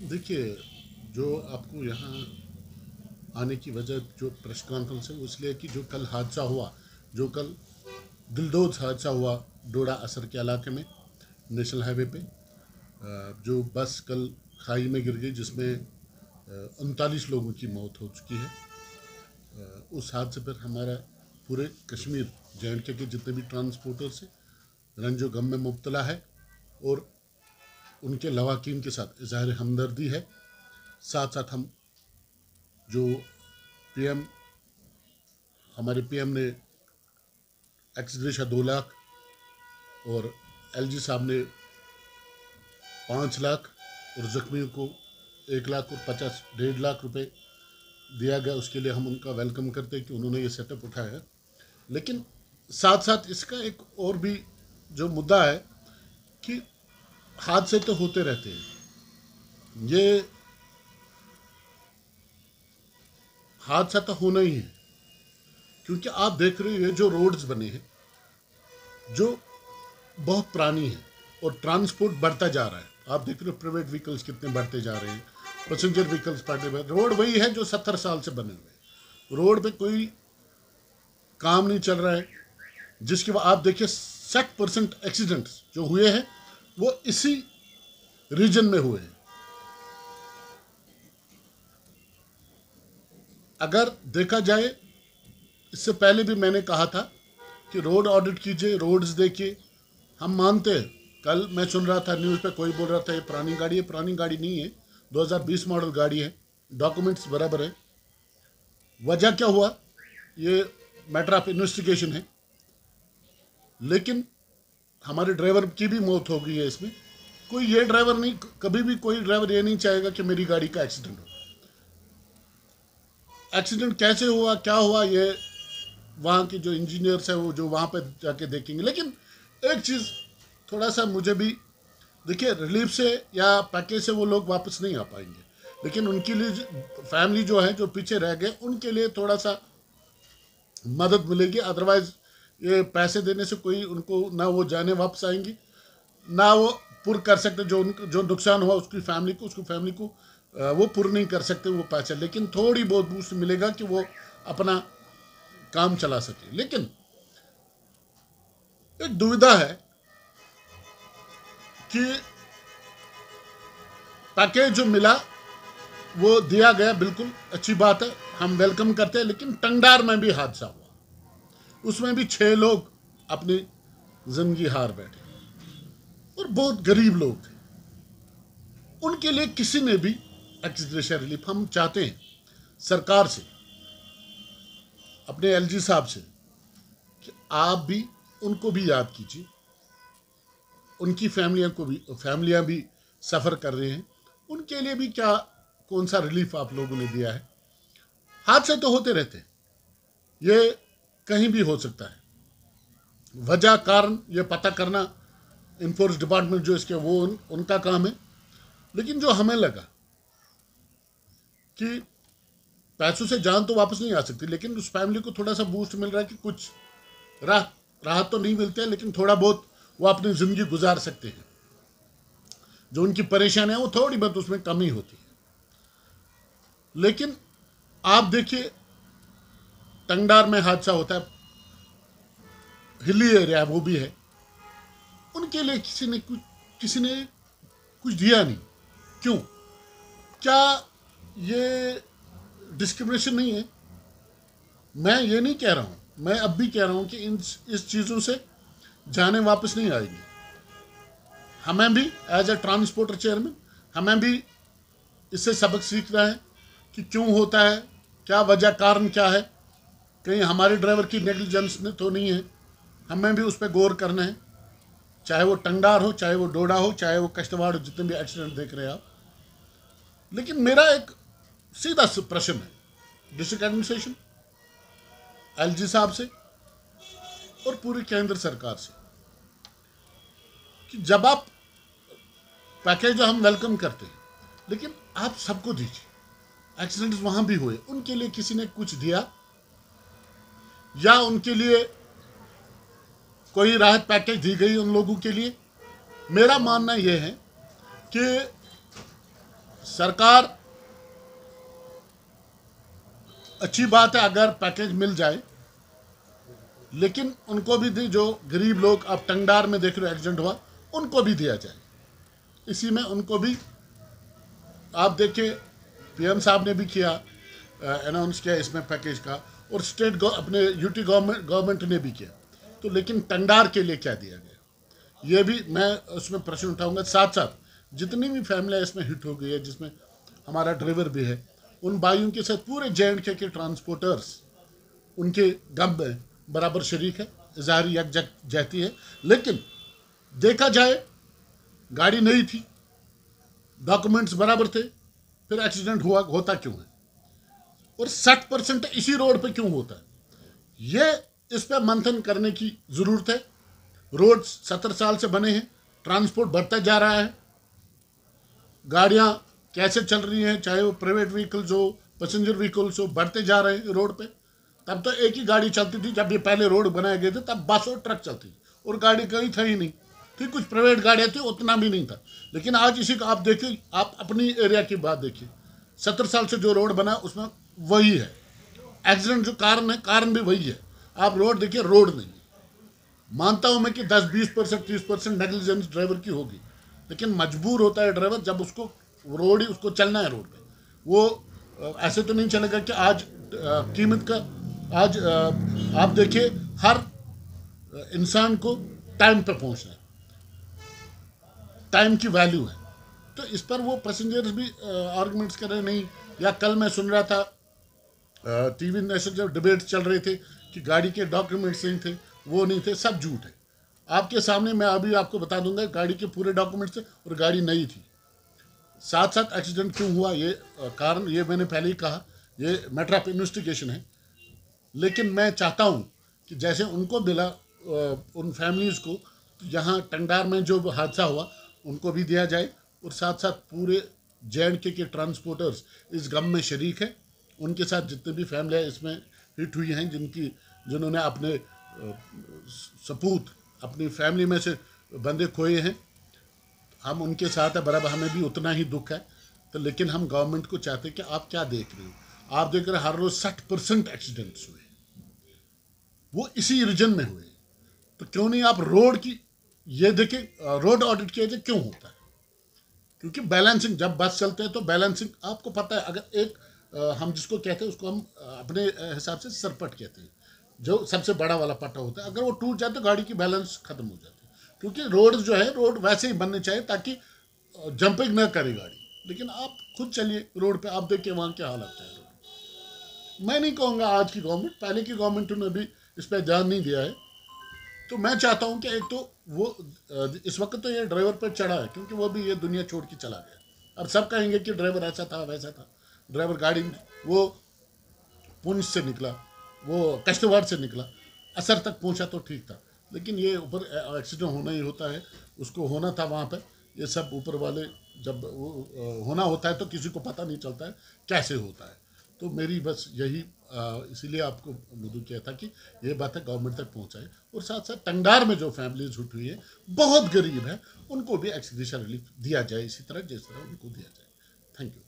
देखिए, जो आपको यहाँ आने की वजह जो प्रेस कॉन्फ्रेंस है वो इसलिए कि जो कल हादसा हुआ, जो कल दिलदोज हादसा हुआ डोडा असर के इलाके में नेशनल हाईवे पे, जो बस कल खाई में गिर गई जिसमें 39 लोगों की मौत हो चुकी है। उस हादसे पर हमारा पूरे कश्मीर जे के जितने भी ट्रांसपोर्टर्स हैं रंजो गम में मुब्तला है और उनके लवाकिन के साथ इजहार हमदर्दी है। साथ साथ हम जो पीएम हमारे पीएम ने एक्सग्रेशिया 2 लाख और एलजी साहब ने 5 लाख और जख्मियों को 1 लाख और 1.5 रुपए दिया गया, उसके लिए हम उनका वेलकम करते हैं कि उन्होंने ये सेटअप उठाया है। लेकिन साथ साथ इसका एक और भी जो मुद्दा है कि हादसे तो होते रहते हैं, ये हादसा तो होना ही है क्योंकि आप देख रहे हैं जो रोड्स बने हैं जो बहुत पुरानी है और ट्रांसपोर्ट बढ़ता जा रहा है। आप देख रहे हो प्राइवेट व्हीकल्स कितने बढ़ते जा रहे हैं, पैसेंजर व्हीकल्स बढ़ते जा रहे हैं। रोड वही है जो 70 साल से बने हुए हैं, रोड पे कोई काम नहीं चल रहा है, जिसके बाद आप देखिए 60% एक्सीडेंट्स जो हुए हैं वो इसी रीजन में हुए हैं। अगर देखा जाए, इससे पहले भी मैंने कहा था कि रोड ऑडिट कीजिए, रोड्स देखिए। हम मानते हैं, कल मैं सुन रहा था न्यूज़ पे कोई बोल रहा था ये पुरानी गाड़ी है, पुरानी गाड़ी नहीं है, 2020 मॉडल गाड़ी है, डॉक्यूमेंट्स बराबर है। वजह क्या हुआ ये मैटर ऑफ इन्वेस्टिगेशन है, लेकिन हमारे ड्राइवर की भी मौत हो गई है इसमें। कोई ये ड्राइवर नहीं, कभी भी कोई ड्राइवर ये नहीं चाहेगा कि मेरी गाड़ी का एक्सीडेंट हो। एक्सीडेंट कैसे हुआ, क्या हुआ, ये वहाँ के जो इंजीनियर्स हैं वो जो वहाँ पे जाके देखेंगे। लेकिन एक चीज़ थोड़ा सा मुझे भी देखिए, रिलीफ से या पैकेज से वो लोग वापस नहीं आ पाएंगे, लेकिन उनके लिए फैमिली जो है जो पीछे रह गए उनके लिए थोड़ा सा मदद मिलेगी। अदरवाइज ये पैसे देने से कोई उनको ना वो जाने वापस आएंगी ना वो पुर कर सकते जो नुकसान हुआ उसकी फैमिली को वो पुर नहीं कर सकते वो पैसे। लेकिन थोड़ी बहुत बूस्ट मिलेगा कि वो अपना काम चला सके। लेकिन एक दुविधा है कि पैकेज जो मिला वो दिया गया, बिल्कुल अच्छी बात है, हम वेलकम करते हैं। लेकिन टंगडार में भी हादसा हुआ, उसमें भी 6 लोग अपनी जिंदगी हार बैठे और बहुत गरीब लोग थे। उनके लिए किसी ने भी एक्सग्रेशिया रिलीफ, हम चाहते हैं सरकार से, अपने एलजी साहब से, कि आप भी उनको भी याद कीजिए। उनकी फैमिलियां भी सफ़र कर रहे हैं, उनके लिए भी क्या कौन सा रिलीफ आप लोगों ने दिया है। हादसे तो होते रहते हैं, ये कहीं भी हो सकता है। वजह कारण ये पता करना इन्फोर्स डिपार्टमेंट जो इसके वो उनका काम है। लेकिन जो हमें लगा कि पैसों से जान तो वापस नहीं आ सकती, लेकिन उस फैमिली को थोड़ा सा बूस्ट मिल रहा है कि कुछ राहत तो नहीं मिलती है, लेकिन थोड़ा बहुत वो अपनी ज़िंदगी गुजार सकते हैं। जो उनकी परेशानी है वो थोड़ी बहुत उसमें कमी होती है। लेकिन आप देखिए, टंगडार में हादसा होता है, हिली एरिया वो भी है, उनके लिए किसी ने कुछ दिया नहीं। क्यों? क्या ये डिस्क्रिमिनेशन नहीं है? मैं ये नहीं कह रहा हूँ, मैं अब भी कह रहा हूँ कि इस चीज़ों से जाने वापस नहीं आएगी। हमें भी एज ए ट्रांसपोर्टर चेयरमैन हमें भी इससे सबक सीखना है कि क्यों होता है, क्या वजह कारण क्या है। कहीं हमारे ड्राइवर की नेग्लिजेंस तो नहीं है, हमें भी उस पर गौर करना है। चाहे वो टंगडार हो, चाहे वो डोडा हो, चाहे वो कश्तवाड़ हो, जितने भी एक्सीडेंट देख रहे हैं आप। लेकिन मेरा एक सीधा प्रश्न है डिस्ट्रिक्ट एडमिनिस्ट्रेशन, एलजी साहब से और पूरी केंद्र सरकार से, कि जब आप पैकेज जो हम वेलकम करते हैं, लेकिन आप सबको दीजिए। एक्सीडेंट्स वहाँ भी हुए, उनके लिए किसी ने कुछ दिया या उनके लिए कोई राहत पैकेज दी गई उन लोगों के लिए? मेरा मानना यह है कि सरकार, अच्छी बात है अगर पैकेज मिल जाए, लेकिन उनको भी दी, जो गरीब लोग अब टंगडार में देख रहे हो एक्सीडेंट हुआ, उनको भी दिया जाए। इसी में उनको भी, आप देखिए पीएम साहब ने भी किया, अनाउंस किया इसमें पैकेज का, और स्टेट अपने यूटी गवर्नमेंट ने भी किया। तो लेकिन टंगडार के लिए क्या दिया गया, ये भी मैं उसमें प्रश्न उठाऊंगा। साथ साथ जितनी भी फैमिलियाँ इसमें हिट हो गई है, जिसमें हमारा ड्राइवर भी है, उन भाइयों के साथ पूरे JNK के ट्रांसपोर्टर्स उनके गम में बराबर शरीक है, इजहारी यकजहती है। लेकिन देखा जाए, गाड़ी नहीं थी, डॉक्यूमेंट्स बराबर थे, फिर एक्सीडेंट हुआ, होता क्यों है? और 60% इसी रोड पे क्यों होता है? ये इस पर मंथन करने की ज़रूरत है। रोड 70 साल से बने हैं, ट्रांसपोर्ट बढ़ता जा रहा है, गाड़ियाँ कैसे चल रही हैं, चाहे वो प्राइवेट व्हीकल्स हो, पैसेंजर व्हीकल्स हो, बढ़ते जा रहे हैं रोड पे। तब तो एक ही गाड़ी चलती थी, जब ये पहले रोड बनाए गए थे तब बस और ट्रक चलती थी, और गाड़ी कहीं था ही नहीं, थी कुछ प्राइवेट गाड़ियाँ थी, उतना भी नहीं था। लेकिन आज इसी का आप देखिए, आप अपनी एरिया की बात देखिए, 70 साल से जो रोड बना उसमें वही है। एक्सीडेंट जो कारण है, कारण भी वही है। आप रोड देखिए, रोड नहीं। मानता हूं मैं कि 10-20%, 30% नेग्लिजेंस ड्राइवर की होगी, लेकिन मजबूर होता है ड्राइवर, जब उसको रोड ही उसको चलना है रोड पे। वो ऐसे तो नहीं चलेगा कि आज कीमत का, आज आप देखिए हर इंसान को टाइम पे पहुंचना है, टाइम की वैल्यू है। तो इस पर वो पैसेंजर्स भी आर्गूमेंट्स कर रहे नहीं। या कल मैं सुन रहा था टीवी नेशनल जब डिबेट चल रहे थे कि गाड़ी के डॉक्यूमेंट्स नहीं थे, वो नहीं थे, सब झूठ है। आपके सामने मैं अभी आपको बता दूंगा, गाड़ी के पूरे डॉक्यूमेंट्स थे और गाड़ी नई थी। साथ साथ एक्सीडेंट क्यों हुआ, ये कारण ये मैंने पहले ही कहा, ये मैटर ऑफ इन्वेस्टिगेशन है। लेकिन मैं चाहता हूँ कि जैसे उनको मिला उन फैमिलीज़ को, तो यहाँ टंगडार में जो हादसा हुआ उनको भी दिया जाए, और साथ साथ पूरे JNK के ट्रांसपोर्टर्स इस गम में शरीक है। उनके साथ जितने भी फैमिलियाँ इसमें हिट हुई हैं, जिन्होंने अपने सपूत अपनी फैमिली में से बंदे खोए हैं, हम उनके साथ है बराबर, हमें भी उतना ही दुख है। तो लेकिन हम गवर्नमेंट को चाहते हैं कि आप क्या देख रहे हो, आप देख रहे हैं हर रोज़ 60% एक्सीडेंट्स हुए, वो इसी रीजन में हुए। तो क्यों नहीं आप रोड की, ये देखिए रोड ऑडिट किया जाए, क्यों होता है? क्योंकि बैलेंसिंग, जब बस चलते हैं तो बैलेंसिंग आपको पता है, अगर एक हम जिसको कहते हैं उसको हम अपने हिसाब से सरपट कहते हैं, जो सबसे बड़ा वाला पट्टा होता है, अगर वो टूट जाए तो गाड़ी की बैलेंस खत्म हो जाती है। क्योंकि रोड जो है, रोड वैसे ही बनने चाहिए ताकि जंपिंग न करे गाड़ी। लेकिन आप खुद चलिए रोड पे, आप देखिए वहाँ क्या हालत है रोड। मैं नहीं कहूँगा आज की गवर्नमेंट, पहले की गवर्नमेंट ने भी इस पर ध्यान नहीं दिया है। तो मैं चाहता हूँ कि एक तो वो इस वक्त तो ये ड्राइवर पर चढ़ा है, क्योंकि वो भी ये दुनिया छोड़ के चला गया। अब सब कहेंगे कि ड्राइवर ऐसा था वैसा था, ड्राइवर गाड़ी वो पुंछ से निकला, वो कश्तवाड़ से निकला, असर तक पहुंचा तो ठीक था। लेकिन ये ऊपर एक्सीडेंट होना ही होता है, उसको होना था वहाँ पर। ये सब ऊपर वाले, जब वो होना होता है तो किसी को पता नहीं चलता है कैसे होता है। तो मेरी बस यही इसीलिए आपको मधु किया था कि ये बातें गवर्नमेंट तक पहुँचाए, और साथ साथ टंगडार में जो फैमिलीज उठ हुई है, बहुत गरीब है, उनको भी एक्सग्रेशिया रिलीफ दिया जाए, इसी तरह जिस तरह उनको दिया जाए। Thank you.